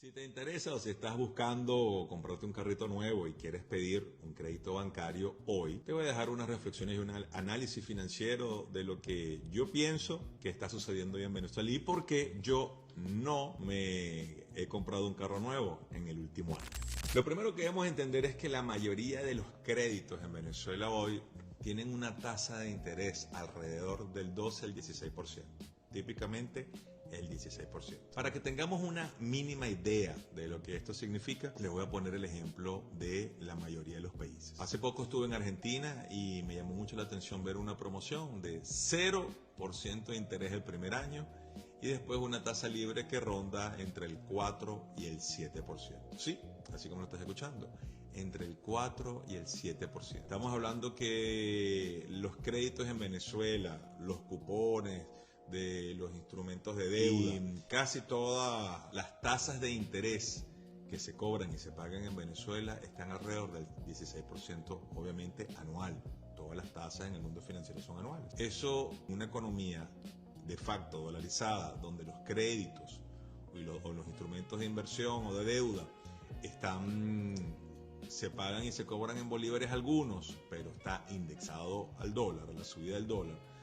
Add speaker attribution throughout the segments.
Speaker 1: Si te interesa o si estás buscando comprarte un carrito nuevo y quieres pedir un crédito bancario hoy, te voy a dejar unas reflexiones y un análisis financiero de lo que yo pienso que está sucediendo hoy en Venezuela y por qué yo no me he comprado un carro nuevo en el último año. Lo primero que debemos entender es que la mayoría de los créditos en Venezuela hoy tienen una tasa de interés alrededor del 12 al 16%. Típicamente el 16%. Para que tengamos una mínima idea de lo que esto significa, les voy a poner el ejemplo de la mayoría de los países. Hace poco estuve en Argentina y me llamó mucho la atención ver una promoción de 0% de interés el primer año y después una tasa libre que ronda entre el 4 y el 7%. Sí, así como lo estás escuchando, entre el 4 y el 7%. Estamos hablando que los créditos en Venezuela, los cupones de los instrumentos de deuda y casi todas las tasas de interés que se cobran y se pagan en Venezuela están alrededor del 16%, obviamente anual. Todas las tasas en el mundo financiero son anuales. Eso, una economía de facto dolarizada, donde los créditos o los instrumentos de inversión o de deuda se pagan y se cobran en bolívares algunos, pero está indexado al dólar, a la subida del dólar,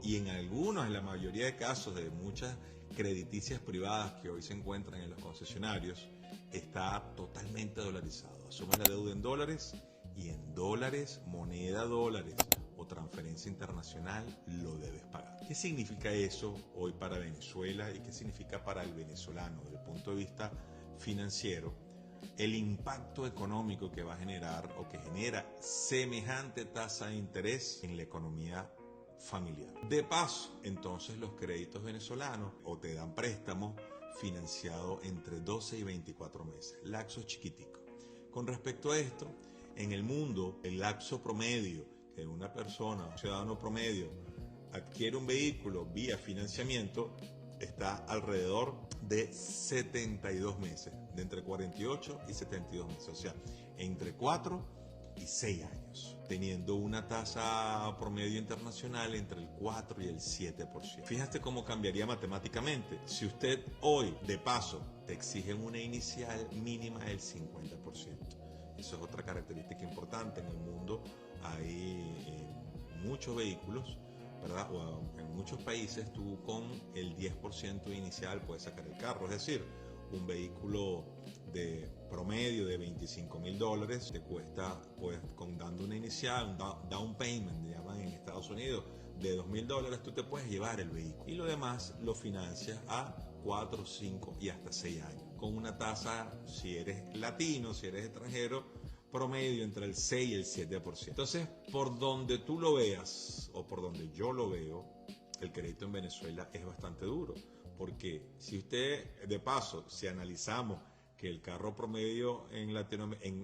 Speaker 1: y en algunos, en la mayoría de casos de muchas crediticias privadas que hoy se encuentran en los concesionarios, está totalmente dolarizado. Asumes la deuda en dólares y en dólares, moneda dólares o transferencia internacional lo debes pagar. ¿Qué significa eso hoy para Venezuela y qué significa para el venezolano desde el punto de vista financiero? El impacto económico que va a generar o que genera semejante tasa de interés en la economía familiar. De paso, entonces los créditos venezolanos o te dan préstamos financiados entre 12 y 24 meses, lapso chiquitico. Con respecto a esto, en el mundo, el lapso promedio que una persona, un ciudadano promedio, adquiere un vehículo vía financiamiento está alrededor de 72 meses, de entre 48 y 72 meses, o sea, entre 4 y 6 años, teniendo una tasa promedio internacional entre el 4 y el 7%. Fíjate cómo cambiaría matemáticamente. Si usted hoy, de paso, te exigen una inicial mínima del 50%. Eso es otra característica importante. En el mundo hay muchos vehículos, ¿verdad? O en muchos países tú con el 10% inicial puedes sacar el carro. Es decir, un vehículo de promedio de $25,000 te cuesta, pues dando una inicial, un down payment, llaman en Estados Unidos, de $2,000, tú te puedes llevar el vehículo. Y lo demás lo financias a 4, 5 y hasta 6 años. Con una tasa, si eres latino, si eres extranjero, promedio entre el 6 y el 7%. Entonces, por donde tú lo veas, o por donde yo lo veo, el crédito en Venezuela es bastante duro. Porque si usted, de paso, si analizamos que el carro promedio en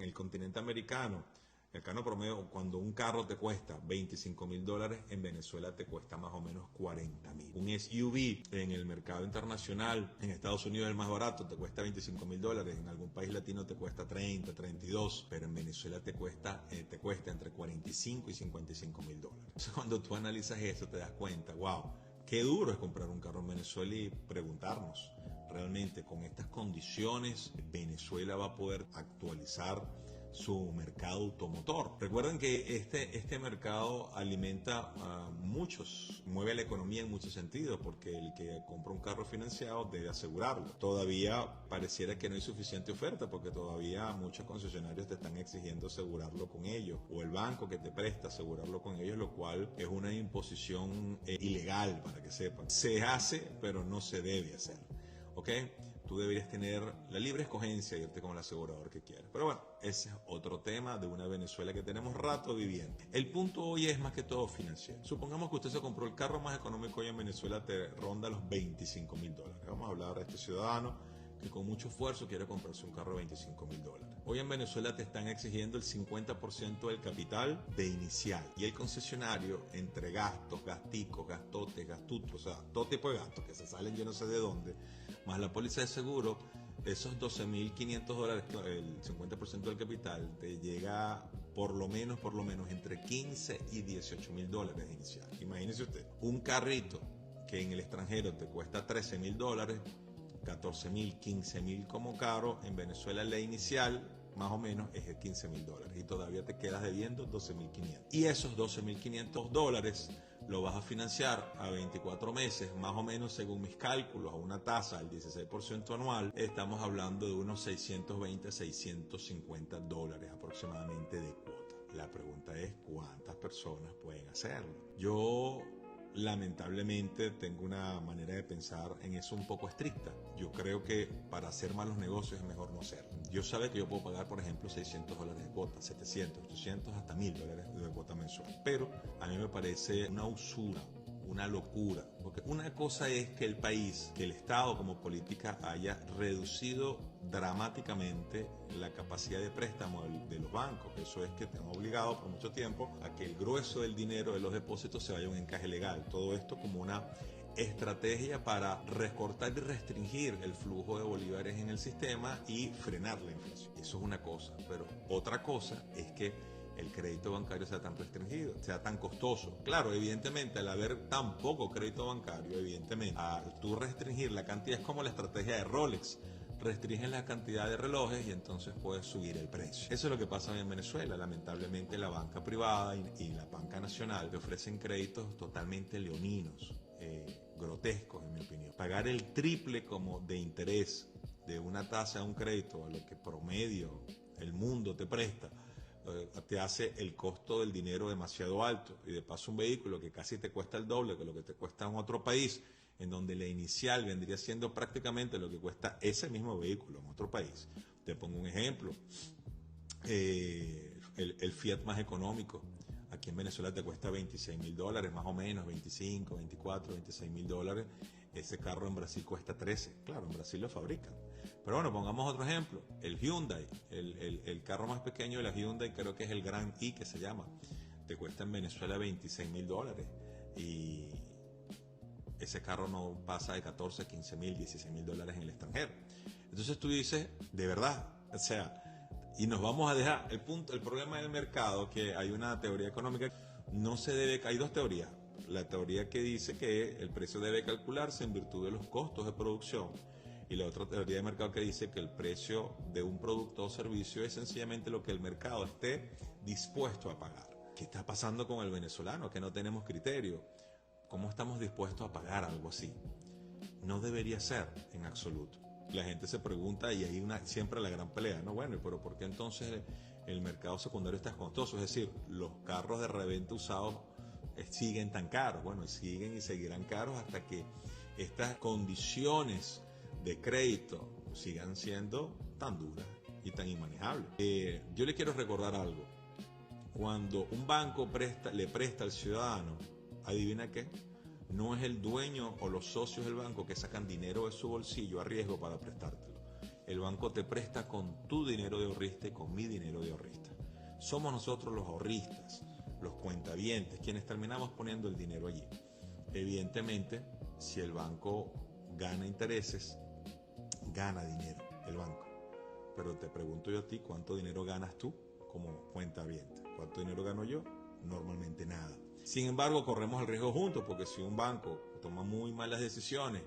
Speaker 1: el continente americano, el carro promedio, cuando un carro te cuesta $25,000, en Venezuela te cuesta más o menos $40,000. Un SUV en el mercado internacional, en Estados Unidos es el más barato, te cuesta $25,000, en algún país latino te cuesta 30, 32, pero en Venezuela te cuesta entre 45 y $55,000. Entonces, cuando tú analizas eso, te das cuenta, wow, qué duro es comprar un carro en Venezuela y preguntarnos, realmente con estas condiciones, Venezuela va a poder actualizar su mercado automotor. Recuerden que este mercado alimenta a muchos, mueve a la economía en muchos sentidos, porque el que compra un carro financiado debe asegurarlo. Todavía pareciera que no hay suficiente oferta, porque todavía muchos concesionarios te están exigiendo asegurarlo con ellos, o el banco que te presta asegurarlo con ellos, lo cual es una imposición ilegal, para que sepan. Se hace, pero no se debe hacer. ¿Ok? Tú deberías tener la libre escogencia y irte con el asegurador que quieras. Pero bueno, ese es otro tema de una Venezuela que tenemos rato viviendo. El punto hoy es más que todo financiero. Supongamos que usted se compró el carro más económico hoy en Venezuela, te ronda los $25,000. Vamos a hablar de este ciudadano que con mucho esfuerzo quiere comprarse un carro de $25,000. Hoy en Venezuela te están exigiendo el 50% del capital de inicial. Y el concesionario, entre gastos, gasticos, gastotes, gastutos, o sea, todo tipo de gastos que se salen yo no sé de dónde, más la póliza de seguro, esos $12,500, el 50% del capital, te llega por lo menos entre $15,000 y $18,000 inicial. Imagínese usted, un carrito que en el extranjero te cuesta $13,000, 14.000, 15.000 como caro. En Venezuela la inicial más o menos es de $15.000 y todavía te quedas debiendo 12.500. Y esos $12.500 lo vas a financiar a 24 meses, más o menos según mis cálculos, a una tasa del 16% anual. Estamos hablando de unos $620, $650 aproximadamente de cuota. La pregunta es, ¿cuántas personas pueden hacerlo? Yo lamentablemente tengo una manera de pensar en eso un poco estricta. Yo creo que para hacer malos negocios es mejor no hacerlo. Yo sé que yo puedo pagar, por ejemplo, $600 de cuota, 700, 800, hasta $1.000 de cuota mensual. Pero a mí me parece una usura, una locura. Porque una cosa es que el país, que el Estado como política haya reducido dramáticamente la capacidad de préstamo de los bancos. Eso es que te han obligado por mucho tiempo a que el grueso del dinero de los depósitos se vaya a un encaje legal. Todo esto como una estrategia para recortar y restringir el flujo de bolívares en el sistema y frenar la inflación. Eso es una cosa, pero otra cosa es que el crédito bancario sea tan restringido, sea tan costoso. Claro, evidentemente, al haber tan poco crédito bancario, evidentemente, al tú restringir la cantidad, es como la estrategia de Rolex. Restringen la cantidad de relojes y entonces puedes subir el precio. Eso es lo que pasa hoy en Venezuela. Lamentablemente la banca privada y la banca nacional te ofrecen créditos totalmente leoninos, grotescos en mi opinión. Pagar el triple como de interés de una tasa de un crédito a lo que promedio el mundo te presta, te hace el costo del dinero demasiado alto, y de paso un vehículo que casi te cuesta el doble que lo que te cuesta en otro país, en donde la inicial vendría siendo prácticamente lo que cuesta ese mismo vehículo en otro país. Te pongo un ejemplo, el Fiat más económico aquí en Venezuela te cuesta $26.000 más o menos, 25, 24, $26.000. Ese carro en Brasil cuesta 13. Claro, en Brasil lo fabrican. Pero bueno, pongamos otro ejemplo. El Hyundai, el carro más pequeño de la Hyundai, creo que es el Grand i que se llama. Te cuesta en Venezuela $26.000. Y ese carro no pasa de 14, 15.000, $16.000 en el extranjero. Entonces tú dices, de verdad, o sea, y nos vamos a dejar el problema del mercado, que hay una teoría económica, no se debe, hay dos teorías. La teoría que dice que el precio debe calcularse en virtud de los costos de producción, y la otra teoría de mercado que dice que el precio de un producto o servicio es sencillamente lo que el mercado esté dispuesto a pagar. ¿Qué está pasando con el venezolano? Que no tenemos criterio. ¿Cómo estamos dispuestos a pagar algo así? No debería ser en absoluto. La gente se pregunta, y hay siempre la gran pelea, ¿no? Bueno, pero ¿por qué entonces el mercado secundario está costoso? Es decir, los carros de reventa usados siguen tan caros. Bueno, siguen y seguirán caros hasta que estas condiciones de crédito sigan siendo tan duras y tan inmanejables. Yo le quiero recordar algo. Cuando un banco le presta al ciudadano, ¿adivina qué? No es el dueño o los socios del banco que sacan dinero de su bolsillo a riesgo para prestártelo. El banco te presta con tu dinero de ahorrista y con mi dinero de ahorrista. Somos nosotros los ahorristas, los cuentavientes, quienes terminamos poniendo el dinero allí. Evidentemente, si el banco gana intereses, gana dinero el banco. Pero te pregunto yo a ti, ¿cuánto dinero ganas tú como cuentaviente? ¿Cuánto dinero gano yo? Normalmente nada. Sin embargo, corremos el riesgo juntos, porque si un banco toma muy malas decisiones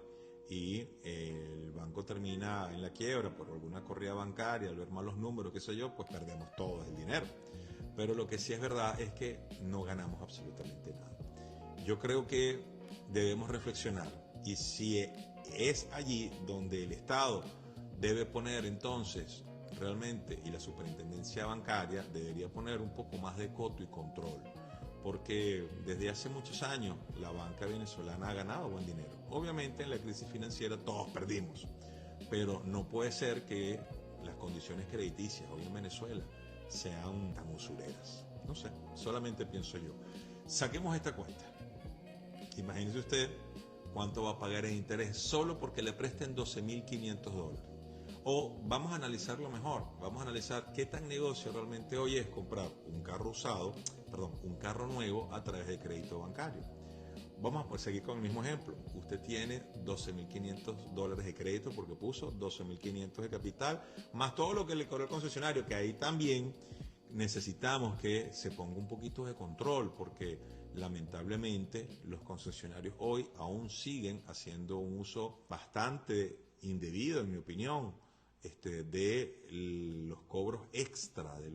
Speaker 1: y el banco termina en la quiebra por alguna corrida bancaria, al ver malos números, qué sé yo, pues perdemos todo el dinero. Pero lo que sí es verdad es que no ganamos absolutamente nada. Yo creo que debemos reflexionar, y si es allí donde el Estado debe poner entonces realmente, y la superintendencia bancaria debería poner un poco más de coto y control, porque desde hace muchos años la banca venezolana ha ganado buen dinero. Obviamente en la crisis financiera todos perdimos, pero no puede ser que las condiciones crediticias hoy en Venezuela sean tan usureras. No sé, solamente pienso yo. Saquemos esta cuenta. Imagínese usted cuánto va a pagar en interés solo porque le presten $12.500. O vamos a analizarlo mejor, vamos a analizar qué tan negocio realmente hoy es comprar un carro un carro nuevo a través de crédito bancario. Vamos a seguir con el mismo ejemplo. Usted tiene $12.500 de crédito porque puso $12.500 de capital, más todo lo que le cobró el concesionario, que ahí también necesitamos que se ponga un poquito de control, porque lamentablemente los concesionarios hoy aún siguen haciendo un uso bastante indebido, en mi opinión, de los cobros extra de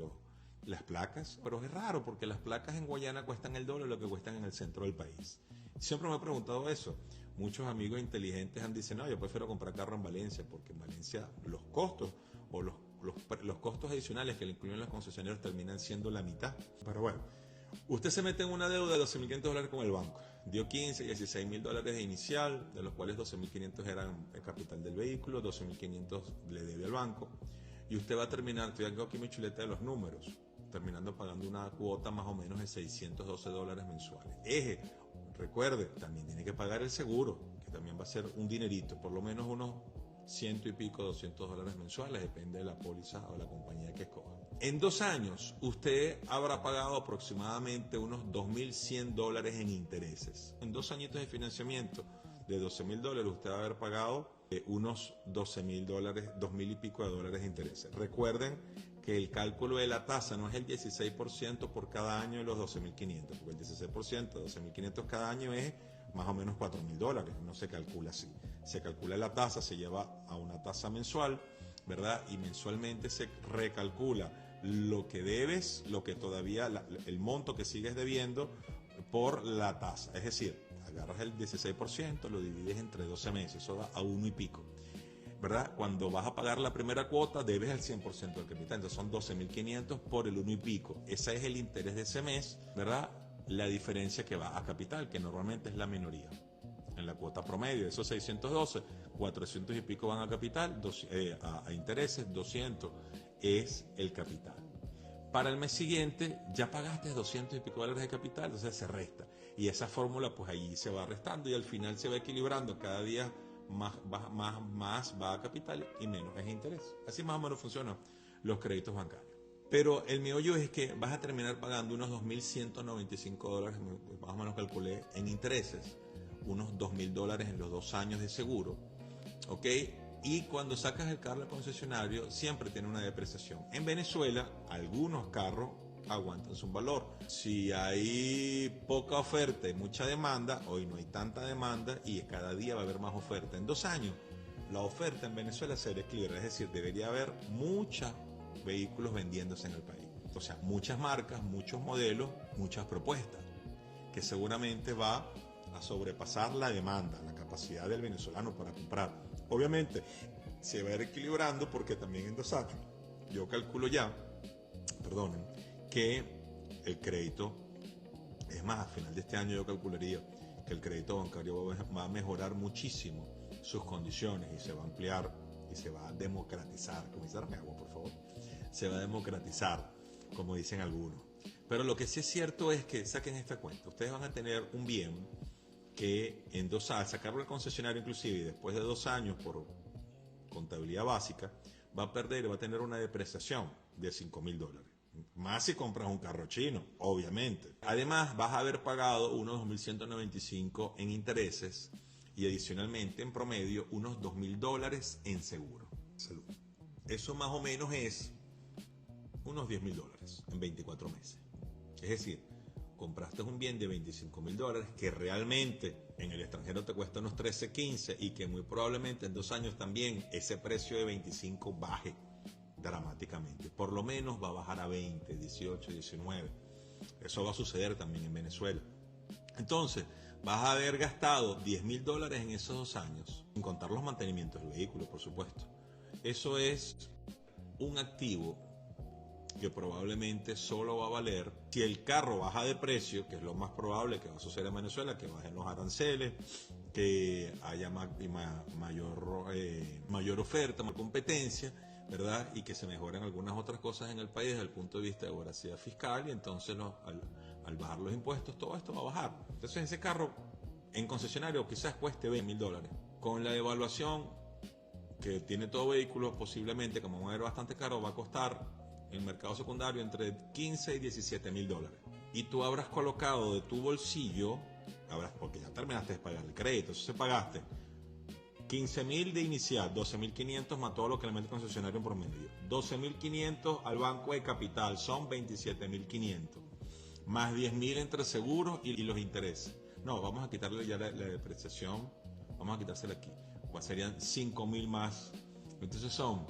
Speaker 1: las placas. Pero es raro porque las placas en Guayana cuestan el doble de lo que cuestan en el centro del país. Siempre me he preguntado eso. Muchos amigos inteligentes han dicho, no, yo prefiero comprar carro en Valencia porque en Valencia los costos o los costos adicionales que le incluyen los concesionarios terminan siendo la mitad. Pero bueno, usted se mete en una deuda de $12.500 con el banco. Dio 15, $16.000 de inicial, de los cuales 12.500 eran el capital del vehículo, 12.500 le debe al banco. Y usted va a terminar, estoy aquí mi chuleta de los números, terminando pagando una cuota más o menos de $612 mensuales. Recuerde, también tiene que pagar el seguro, que también va a ser un dinerito, por lo menos unos ciento y pico, $200 mensuales, depende de la póliza o la compañía que escoja. En 2 años, usted habrá pagado aproximadamente unos $2.100 en intereses. En 2 añitos de financiamiento de $12.000, usted va a haber pagado unos $12.000, $2.000 y pico de intereses. Recuerden que el cálculo de la tasa no es el 16% por cada año de los 12.500, porque el 16% de 12.500 cada año es más o menos $4.000, no se calcula así. Se calcula la tasa, se lleva a una tasa mensual, ¿verdad? Y mensualmente se recalcula lo que debes, lo que todavía, el monto que sigues debiendo por la tasa. Es decir, agarras el 16%, lo divides entre 12 meses, eso da a 1 y pico. ¿Verdad? Cuando vas a pagar la primera cuota, debes el 100% del capital. Entonces son 12.500 por el 1 y pico. Ese es el interés de ese mes, ¿verdad? La diferencia que va a capital, que normalmente es la minoría. En la cuota promedio, de esos 612, 400 y pico van a capital, a intereses, 200 es el capital. Para el mes siguiente ya pagaste $200 y pico de capital, entonces se resta. Y esa fórmula pues allí se va restando y al final se va equilibrando cada día. Más va a capital y menos es interés. Así más o menos funcionan los créditos bancarios. Pero el meollo es que vas a terminar pagando unos $2.195, más o menos calculé, en intereses, unos $2.000 en los 2 años de seguro, ¿ok? Y cuando sacas el carro al concesionario, siempre tiene una depreciación. En Venezuela, algunos carros aguantan su valor. Si hay poca oferta y mucha demanda, hoy no hay tanta demanda y cada día va a haber más oferta. En 2 años, la oferta en Venezuela se equilibra, es decir, debería haber muchos vehículos vendiéndose en el país. O sea, muchas marcas, muchos modelos, muchas propuestas, que seguramente va a sobrepasar la demanda, la capacidad del venezolano para comprar. Obviamente, se va a ir equilibrando porque también en 2 años, yo calculo ya, perdonen, que el crédito, es más, a final de este año yo calcularía que el crédito bancario va a mejorar muchísimo sus condiciones y se va a ampliar y se va a democratizar. Comisarme agua, por favor. Se va a democratizar, como dicen algunos. Pero lo que sí es cierto es que saquen esta cuenta. Ustedes van a tener un bien que en 2 años, sacarlo al concesionario inclusive, y después de 2 años por contabilidad básica, va a perder, va a tener una depreciación de $5.000. Más si compras un carro chino, obviamente. Además, vas a haber pagado unos 2.195 en intereses y adicionalmente, en promedio, unos $2.000 en seguro. Salud. Eso más o menos es unos $10.000 en 24 meses. Es decir, compraste un bien de $25.000 que realmente en el extranjero te cuesta unos 13, 15 y que muy probablemente en 2 años también ese precio de 25 baje dramáticamente. Por lo menos va a bajar a 20, 18, 19. Eso va a suceder también en Venezuela. Entonces, vas a haber gastado $10.000 en esos 2 años, sin contar los mantenimientos del vehículo, por supuesto. Eso es un activo que probablemente solo va a valer si el carro baja de precio, que es lo más probable que va a suceder en Venezuela, que bajen los aranceles, que haya mayor oferta, más competencia, ¿verdad? Y que se mejoren algunas otras cosas en el país desde el punto de vista de voracidad fiscal y entonces al bajar los impuestos todo esto va a bajar. Entonces ese carro en concesionario quizás cueste $20.000. Con la devaluación que tiene todo vehículo, posiblemente, como va a ser bastante caro, va a costar en el mercado secundario entre $15 y $17.000. Y tú habrás colocado de tu bolsillo, porque ya terminaste de pagar el crédito, entonces pagaste $15.000 de inicial, $12.500 más todo lo que le mete el concesionario en promedio, $12.500 al banco de capital, son $27.500, más $10.000 entre seguros y los intereses. No, vamos a quitarle ya la depreciación, vamos a quitársela aquí. serían 5.000 más. Entonces son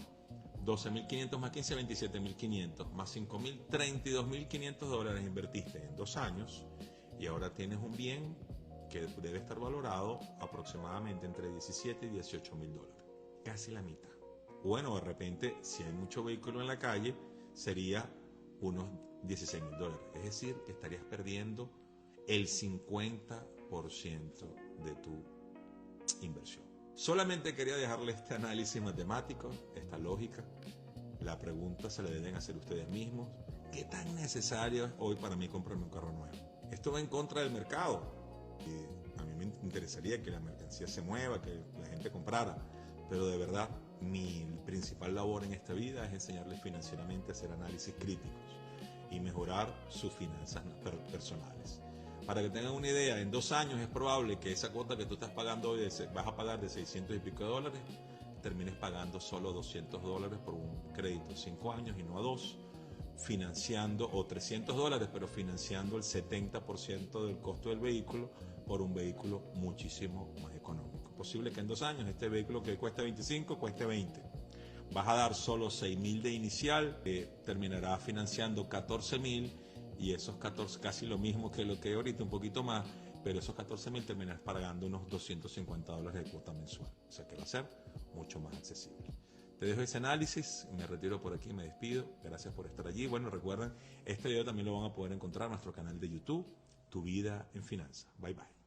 Speaker 1: 12.500 más 15, 27.500 más 5.000, $32.500 invertiste en 2 años y ahora tienes un bien que debe estar valorado aproximadamente entre 17 y 18.000 dólares, casi la mitad. Bueno, de repente, si hay mucho vehículo en la calle, sería unos 16.000 dólares. Es decir, que estarías perdiendo el 50% de tu inversión. Solamente quería dejarle este análisis matemático, esta lógica. La pregunta se la deben hacer ustedes mismos. ¿Qué tan necesario es hoy para mí comprarme un carro nuevo? Esto va en contra del mercado. A mí me interesaría que la mercancía se mueva, que la gente comprara, pero de verdad mi principal labor en esta vida es enseñarles financieramente a hacer análisis críticos y mejorar sus finanzas personales. Para que tengan una idea, en 2 años es probable que esa cuota que tú estás pagando hoy, vas a pagar de 600 y pico de dólares, termines pagando solo 200 dólares por un crédito de 5 años y no a 2, financiando, o 300 dólares, pero financiando el 70% del costo del vehículo por un vehículo muchísimo más económico. Posible que en 2 años este vehículo que cuesta 25 cueste 20. Vas a dar solo 6.000 de inicial, terminará financiando 14.000 y esos 14, casi lo mismo que lo que ahorita, un poquito más, pero esos 14.000 terminarás pagando unos 250 dólares de cuota mensual. O sea que va a ser mucho más accesible. Te dejo ese análisis, me retiro por aquí, me despido. Gracias por estar allí. Bueno, recuerden, este video también lo van a poder encontrar en nuestro canal de YouTube, Tu Vida en Finanzas. Bye bye.